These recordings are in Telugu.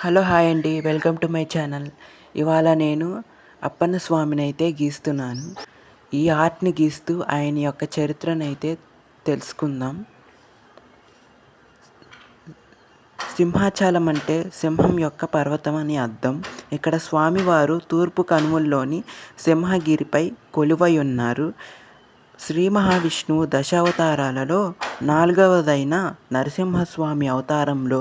హలో హాయ్ అండి, వెల్కమ్ టు మై ఛానల్. ఇవాళ నేను అప్పన్న స్వామిని అయితే గీస్తున్నాను. ఈ ఆర్ట్ని గీస్తూ ఆయన యొక్క చరిత్రను అయితే తెలుసుకుందాం. సింహాచలం అంటే సింహం యొక్క పర్వతం అని అర్థం. ఇక్కడ స్వామివారు తూర్పు కనుమల్లోని సింహగిరిపై కొలువై ఉన్నారు. శ్రీ మహావిష్ణువు దశావతారాలలో 4వదైన నరసింహస్వామి అవతారంలో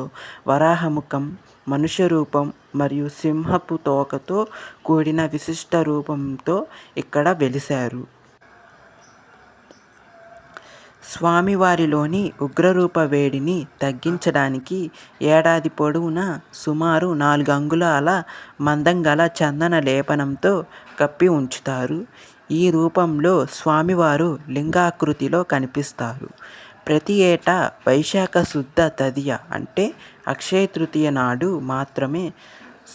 వరాహముఖం, మనుష్య రూపం మరియు సింహపు తోకతో కూడిన విశిష్ట రూపంతో ఇక్కడ వెలిశారు. స్వామివారిలోని ఉగ్రరూప వేడిని తగ్గించడానికి ఏడాది పొడవునా సుమారు 4 అంగుళాల మందం గల చందన లేపనంతో కప్పి ఉంచుతారు. ఈ రూపంలో స్వామివారు లింగాకృతిలో కనిపిస్తారు. ప్రతి ఏటా వైశాఖ శుద్ధ తదియ అంటే అక్షయ తృతీయ నాడు మాత్రమే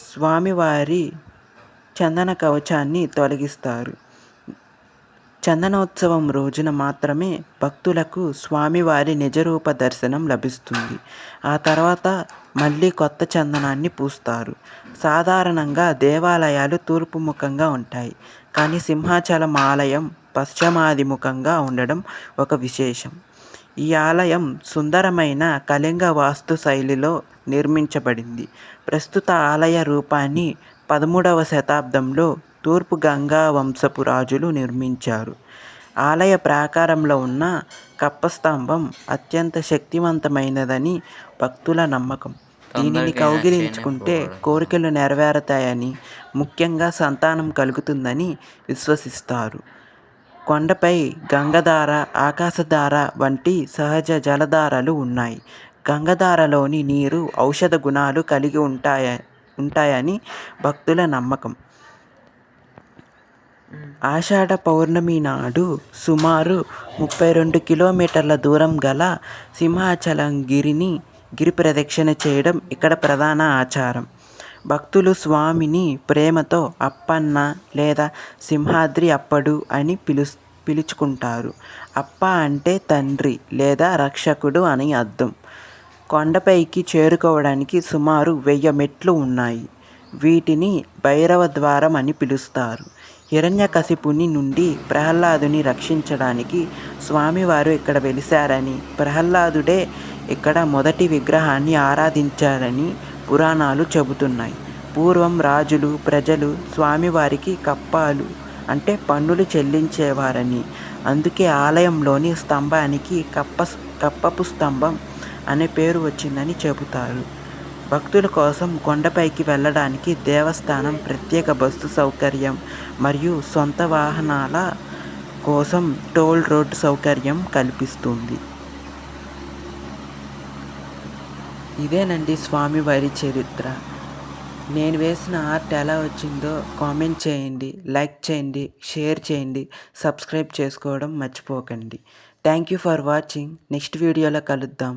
స్వామివారి చందన కవచాన్ని తొలగిస్తారు. చందనోత్సవం రోజున మాత్రమే భక్తులకు స్వామివారి నిజరూప దర్శనం లభిస్తుంది. ఆ తర్వాత మళ్ళీ కొత్త చందనాన్ని పూస్తారు. సాధారణంగా దేవాలయాలు తూర్పు ముఖంగా ఉంటాయి, కానీ సింహాచలం ఆలయం పశ్చిమాభిముఖంగా ఉండడం ఒక విశేషం. ఈ ఆలయం సుందరమైన కళింగ వాస్తు శైలిలో నిర్మించబడింది. ప్రస్తుత ఆలయ రూపాన్ని 13వ శతాబ్దంలో తూర్పు గంగా వంశపు రాజులు నిర్మించారు. ఆలయ ప్రాకారంలో ఉన్న కప్పస్తంభం అత్యంత శక్తివంతమైనదని భక్తుల నమ్మకం. దీనిని కౌగిలించుకుంటే కోరికలు నెరవేరుతాయని, ముఖ్యంగా సంతానం కలుగుతుందని విశ్వసిస్తారు. కొండపై గంగధార, ఆకాశధార వంటి సహజ జలధారలు ఉన్నాయి. గంగధారలోని నీరు ఔషధ గుణాలు కలిగి ఉంటాయని భక్తుల నమ్మకం. ఆషాఢ పౌర్ణమి నాడు సుమారు 32 కిలోమీటర్ల దూరం గల సింహాచలం గిరి ప్రదక్షిణ చేయడం ఇక్కడ ప్రధాన ఆచారం. భక్తులు స్వామిని ప్రేమతో అప్పన్న లేదా సింహాద్రి అప్పడు అని పిలుచుకుంటారు. అప్ప అంటే తండ్రి లేదా రక్షకుడు అని అర్థం. కొండపైకి చేరుకోవడానికి సుమారు 1000 మెట్లు ఉన్నాయి. వీటిని భైరవ ద్వారం అని పిలుస్తారు. హిరణ్యకశిపుని నుండి ప్రహ్లాదుని రక్షించడానికి స్వామివారు ఇక్కడ వెలిశారని, ప్రహ్లాదుడే ఇక్కడ మొదటి విగ్రహాన్ని ఆరాధించారని పురాణాలు చెబుతున్నాయి. పూర్వం రాజులు, ప్రజలు స్వామివారికి కప్పాలు అంటే పన్నులు చెల్లించేవారని, అందుకే ఆలయంలోని స్తంభానికి కప్పపు స్తంభం అనే పేరు వచ్చిందని చెబుతారు. భక్తుల కోసం కొండపైకి వెళ్ళడానికి దేవస్థానం ప్రత్యేక బస్సు సౌకర్యం మరియు సొంత వాహనాల కోసం టోల్ రోడ్ సౌకర్యం కల్పిస్తుంది. ఇదేనండి స్వామివారి చరిత్ర. నేను వేసిన ఆర్ట్ ఎలా వచ్చిందో కామెంట్ చేయండి, లైక్ చేయండి, షేర్ చేయండి, సబ్స్క్రైబ్ చేసుకోవడం మర్చిపోకండి. Thank you for watching. Next వీడియోలో కలుద్దాం.